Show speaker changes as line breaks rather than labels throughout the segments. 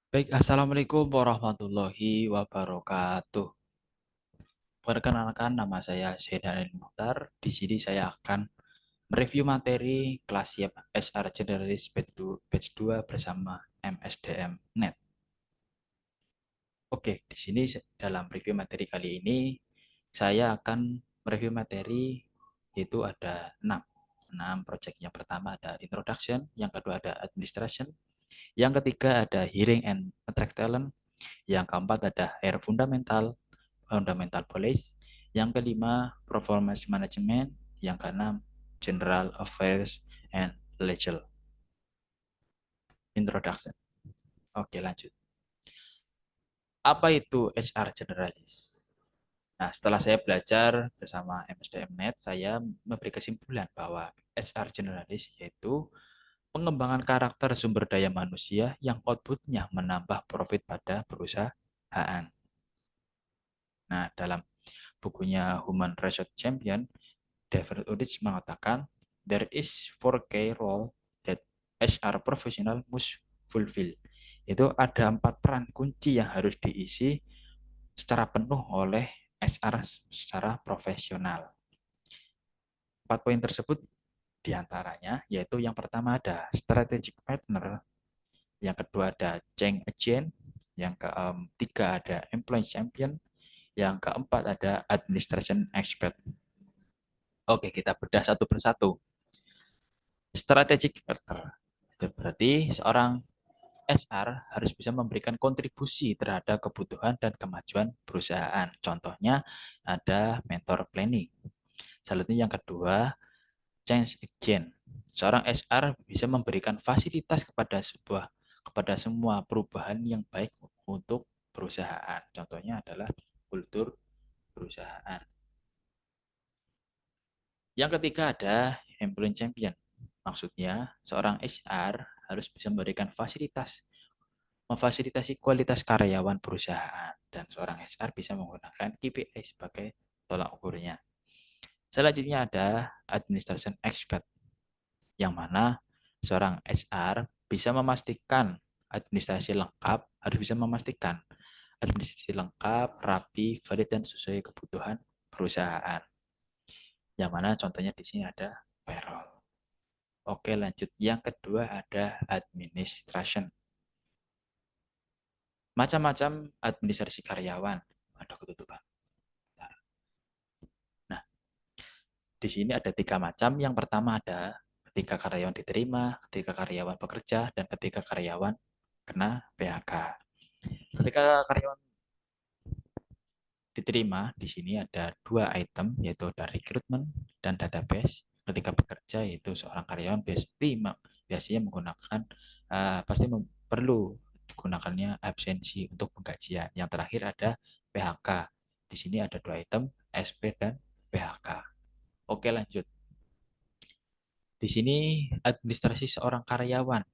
Baik, Assalamualaikum warahmatullahi wabarakatuh. Perkenalkan, nama saya Zaidan Mukhtar. Di sini saya akan mereview materi kelas siap HR Generalist Batch 2 bersama MSDM Net. Oke, di sini dalam review materi kali ini, saya akan mereview materi yaitu ada 6. 6 project. Yang pertama ada Introduction, yang kedua ada Administration, yang ketiga ada Hearing and Attract Talent, yang keempat ada Air Fundamental Policy, yang kelima Performance Management, yang keenam General Affairs and Legal. Introduction. Oke, lanjut. Apa itu HR Generalist? Nah, setelah saya belajar bersama MSDM.net, saya memberi kesimpulan bahwa HR Generalist yaitu pengembangan karakter sumber daya manusia yang outputnya menambah profit pada perusahaan. Nah, dalam bukunya Human Resource Champion, David Ulrich mengatakan, there is 4 key role that HR professional must fulfill. Itu ada 4 peran kunci yang harus diisi secara penuh oleh HR secara profesional. 4 poin tersebut diantaranya, yaitu yang pertama ada strategic partner, yang kedua ada change agent, yang ketiga ada employee champion, yang keempat ada administration expert. Oke, kita bedah satu persatu. Strategic partner. Itu berarti seorang HR harus bisa memberikan kontribusi terhadap kebutuhan dan kemajuan perusahaan. Contohnya ada mentor planning. Selanjutnya yang kedua, change agent. Seorang HR bisa memberikan fasilitas kepada semua perubahan yang baik untuk perusahaan. Contohnya adalah kultur perusahaan. Yang ketiga ada employee champion. Maksudnya, seorang HR harus bisa memberikan memfasilitasi kualitas karyawan perusahaan, dan seorang HR bisa menggunakan KPI sebagai tolak ukurnya. Selanjutnya ada administration expert, yang mana seorang HR bisa memastikan harus bisa memastikan administrasi lengkap, rapi, valid, dan sesuai kebutuhan perusahaan. Yang mana contohnya di sini ada payroll. Oke, lanjut. Yang kedua ada administration. Macam-macam administrasi karyawan. Ada ketutupan. Nah, di sini ada 3 macam. Yang pertama ada ketika karyawan diterima, ketika karyawan bekerja, dan ketika karyawan kena PHK. Ketika karyawan diterima, di sini ada 2 item, yaitu ada recruitment dan database. Ketika bekerja, yaitu seorang karyawan biasanya menggunakan pasti perlu digunakannya absensi untuk penggajian. Yang terakhir ada PHK. Di sini ada 2 item, SP dan PHK. Oke, lanjut. Di sini administrasi seorang karyawan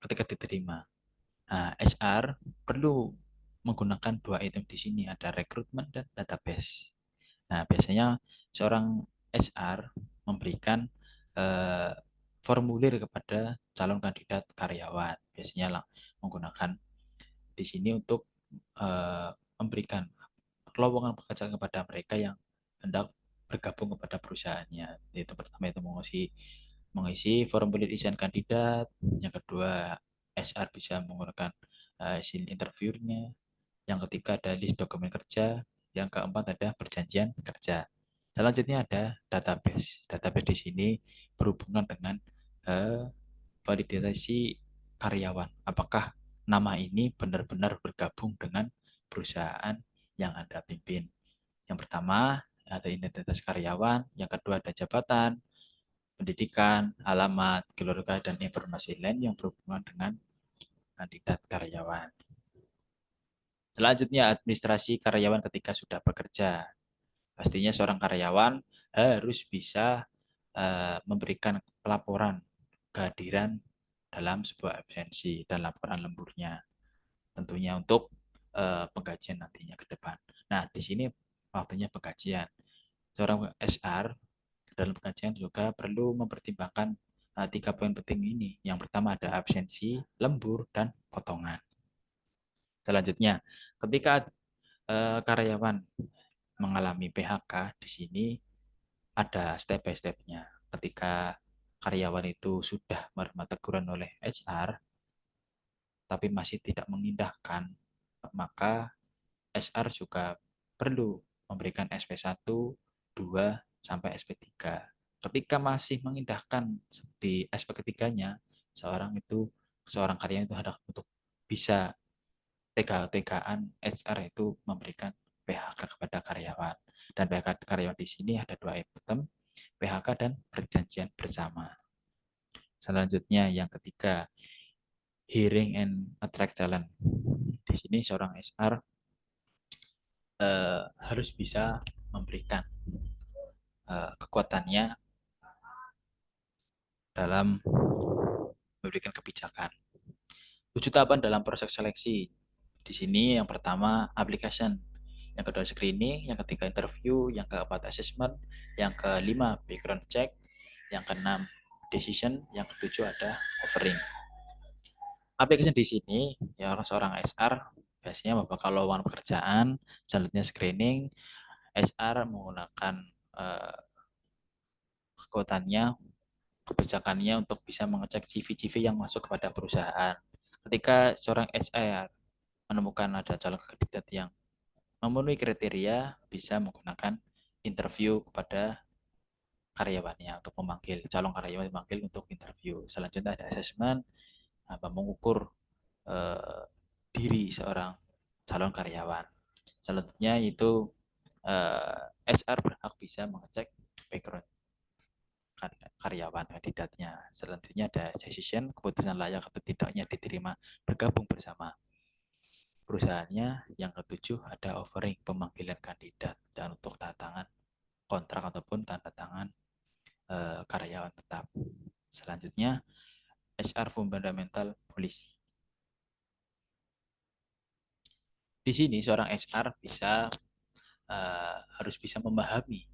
ketika diterima. Nah, HR perlu menggunakan 2 item di sini, ada rekrutmen dan database. Nah, biasanya seorang HR memberikan eh, formulir kepada calon kandidat karyawan. Biasanya menggunakan di sini untuk memberikan lowongan pekerjaan kepada mereka yang hendak bergabung kepada perusahaannya. Itu pertama itu mengisi formulir isian kandidat. Yang kedua, HR bisa menggunakan hasil interviewnya. Yang ketiga ada list dokumen kerja. Yang keempat ada perjanjian kerja. Selanjutnya ada database. Database di sini berhubungan dengan validasi karyawan. Apakah nama ini benar-benar bergabung dengan perusahaan yang Anda pimpin? Yang pertama ada identitas karyawan, yang kedua ada jabatan, pendidikan, alamat, keluarga, dan informasi lain yang berhubungan dengan kandidat karyawan. Selanjutnya administrasi karyawan ketika sudah bekerja. Pastinya seorang karyawan harus bisa memberikan pelaporan kehadiran dalam sebuah absensi dan laporan lemburnya. Tentunya untuk penggajian nantinya ke depan. Nah, di sini waktunya penggajian. Seorang HR dalam pengkajian juga perlu mempertimbangkan 3 poin penting ini. Yang pertama ada absensi, lembur, dan potongan. Selanjutnya, ketika karyawan mengalami PHK, di sini ada step by step-nya. Ketika karyawan itu sudah menerima teguran oleh HR, tapi masih tidak mengindahkan, maka HR juga perlu memberikan SP1, 2, sampai SP3. Ketika masih mengindahkan di SP ketiganya, seorang karyawan itu harus untuk bisa tega-tegaan HR itu memberikan PHK kepada karyawan. Dan PHK karyawan di sini ada dua item, PHK dan perjanjian bersama. Selanjutnya yang ketiga, hiring and attract talent. Di sini seorang HR harus bisa memberikan kekuatannya dalam memberikan kebijakan. 7 tahapan dalam proses seleksi. Di sini yang pertama application, yang kedua screening, yang ketiga interview, yang keempat assessment, yang kelima background check, yang keenam decision, yang ketujuh ada offering. Application di sini ya seorang HR biasanya membuka lowongan pekerjaan, selanjutnya screening, HR menggunakan kekuatannya, kebijakannya untuk bisa mengecek CV-CV yang masuk kepada perusahaan. Ketika seorang HR menemukan ada calon kandidat yang memenuhi kriteria, bisa menggunakan interview kepada karyawannya untuk memanggil calon karyawan memanggil untuk interview. Selanjutnya ada assessment, mengukur diri seorang calon karyawan. Selanjutnya itu HR berhak bisa mengecek background karyawan kandidatnya. Selanjutnya ada decision, keputusan layak atau tidaknya diterima bergabung bersama perusahaannya. Yang ketujuh ada offering, pemanggilan kandidat, dan untuk tanda tangan kontrak ataupun tanda tangan karyawan tetap. Selanjutnya HR fundamental policy. Di sini seorang HR harus bisa memahami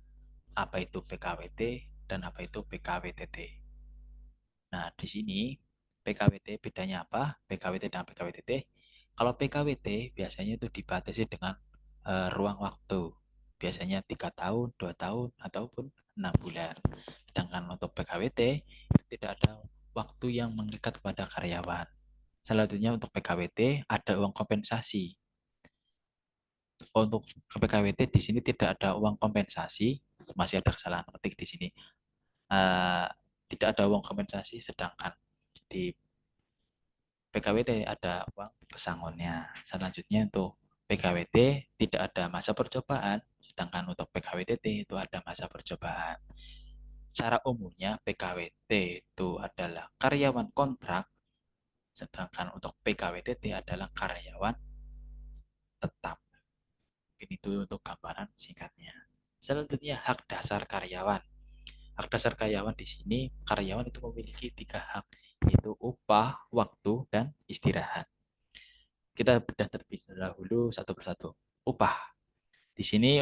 apa itu PKWT dan apa itu PKWTT. Nah, di sini PKWT bedanya apa? PKWT dan PKWTT. Kalau PKWT biasanya itu dibatasi dengan ruang waktu. Biasanya 3 tahun, 2 tahun, ataupun 6 bulan. Sedangkan untuk PKWT itu tidak ada waktu yang mengikat pada karyawan. Selanjutnya untuk PKWT ada uang kompensasi. Untuk PKWT di sini tidak ada uang kompensasi, masih ada kesalahan ketik di sini. Uh, Tidak ada uang kompensasi, sedangkan di PKWT ada uang pesangonnya. Selanjutnya untuk PKWT tidak ada masa percobaan, sedangkan untuk PKWTT itu ada masa percobaan. Secara umumnya PKWT itu adalah karyawan kontrak, sedangkan untuk PKWTT adalah karyawan tetap. Ini itu untuk gambaran singkatnya. Selanjutnya hak dasar karyawan. Hak dasar karyawan di sini, karyawan itu memiliki 3 hak, yaitu upah, waktu, dan istirahat. Kita bedah terlebih dahulu satu persatu. Upah. Di sini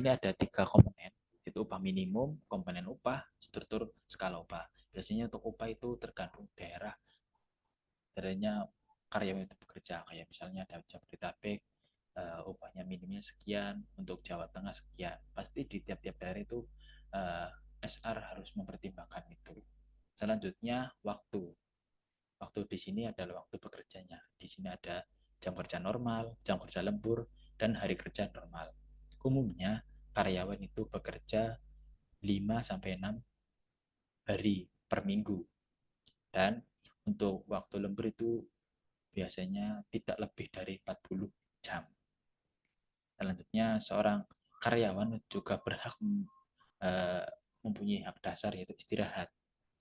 ada 3 komponen, yaitu upah minimum, komponen upah, struktur skala upah. Biasanya untuk upah itu tergantung daerahnya karyawan itu bekerja. Kayak misalnya ada Jabodetabek, upahnya minimumnya sekian, untuk Jawa Tengah sekian. Pasti di tiap-tiap daerah itu SR harus mempertimbangkan itu. Selanjutnya waktu. Waktu di sini adalah waktu bekerjanya. Di sini ada jam kerja normal, jam kerja lembur, dan hari kerja normal. Umumnya karyawan itu bekerja 5 sampai 6 hari per minggu. Dan untuk waktu lembur itu biasanya tidak lebih dari 40 jam. Selanjutnya seorang karyawan juga berhak mempunyai hak dasar yaitu istirahat.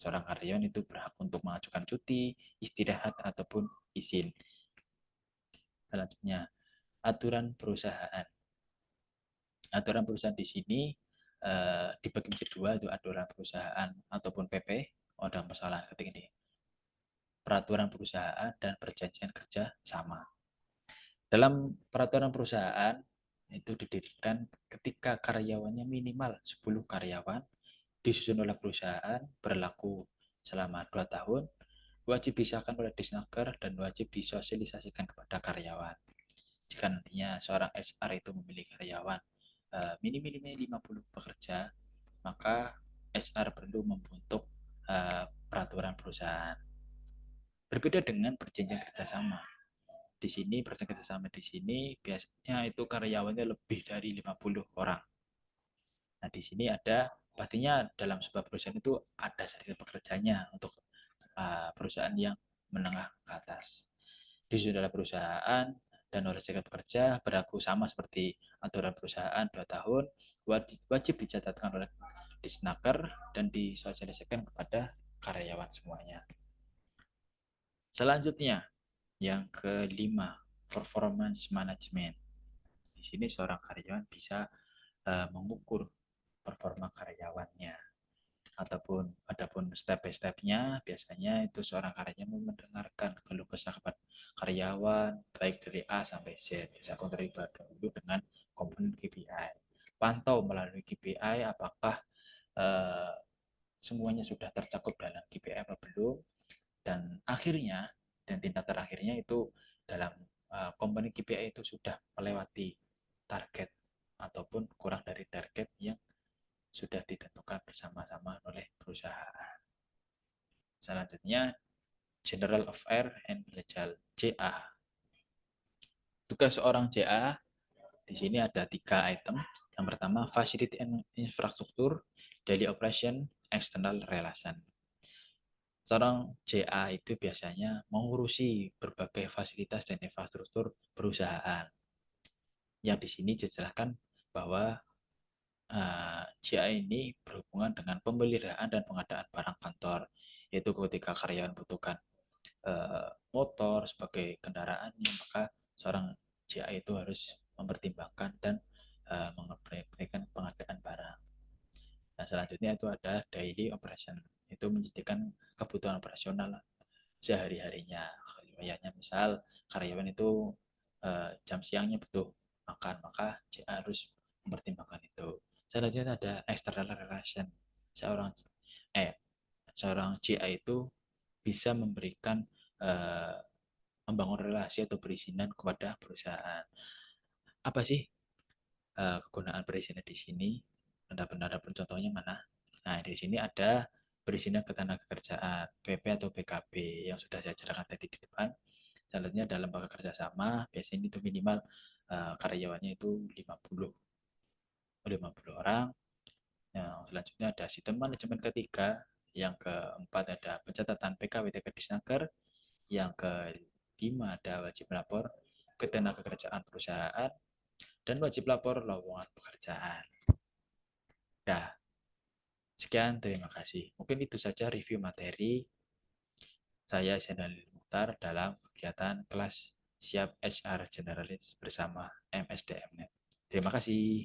Seorang karyawan itu berhak untuk mengajukan cuti, istirahat, ataupun izin. Selanjutnya, aturan perusahaan. Aturan perusahaan di sini dibagi menjadi 2, itu aturan perusahaan ataupun PP. Oh, ada masalah ketik ini. Peraturan perusahaan dan perjanjian kerja sama. Dalam peraturan perusahaan itu didirikan ketika karyawannya minimal 10 karyawan, disusun oleh perusahaan, berlaku selama 2 tahun, wajib disahkan oleh Disnaker, dan wajib disosialisasikan kepada karyawan. Jika nantinya seorang HR itu memiliki karyawan minim-minimnya 50 pekerja, maka HR perlu membentuk peraturan perusahaan. Berbeda dengan perjanjian kerjasama. Di sini perjanjian kerjasama di sini biasanya itu karyawannya lebih dari 50 orang. Nah, di sini ada pastinya dalam sebuah perusahaan itu ada serikat pekerjanya untuk perusahaan yang menengah ke atas. Di dalam perusahaan dan oleh serikat pekerja berlaku sama seperti aturan perusahaan 2 tahun, wajib dicatatkan oleh disnaker dan disosialisasikan kepada karyawan semuanya. Selanjutnya, yang kelima, performance management. Di sini seorang karyawan bisa mengukur performa karyawannya ataupun adapun step by stepnya biasanya itu seorang karyawan mendengarkan keluh kesah karyawan baik dari A sampai Z. Bisa terlibat dulu dengan komponen KPI. Pantau melalui KPI apakah eh, semuanya sudah tercakup dalam KPI apa belum, dan akhirnya dan tindak terakhirnya itu dalam komponen KPI itu sudah melewati target ataupun kurang dari target yang sudah ditentukan bersama-sama oleh perusahaan. Selanjutnya, General Affair and Legal JA. Tugas seorang JA di sini ada 3 item. Yang pertama, Facility and Infrastructure, Daily Operation, External Relation. Seorang JA itu biasanya mengurusi berbagai fasilitas dan infrastruktur perusahaan. Yang di sini dijelaskan bahwa JA ini berhubungan dengan pemeliharaan dan pengadaan barang kantor, yaitu ketika karyawan butuhkan motor sebagai kendaraannya, maka seorang JA itu harus mempertimbangkan dan memberikan pengadaan barang. Nah, selanjutnya itu ada daily operation, itu menyediakan kebutuhan operasional sehari-harinya. Kayaknya misal karyawan itu jam siangnya butuh makan, maka JA harus mempertimbangkan itu. Selanjutnya ada external relation. Seorang seorang JA itu bisa memberikan eh, membangun relasi atau perizinan kepada perusahaan. Apa sih kegunaan perizinan di sini? Benar-benar contohnya mana? Nah, di sini ada perizinan ketenagakerjaan, PP atau PKB yang sudah saya jelaskan tadi di depan. Selanjutnya dalam lembaga kerjasama, biasanya itu minimal karyawannya itu 50 orang. Yang selanjutnya ada sistem manajemen ketiga. Yang keempat ada pencatatan PKWT Disnaker. Yang kelima ada wajib lapor ketenagakerjaan perusahaan dan wajib lapor lowongan pekerjaan. Nah, sekian, terima kasih. Mungkin itu saja review materi saya Zainal Mukhtar dalam kegiatan kelas Siap HR Generalis bersama MSDMNet. Terima kasih.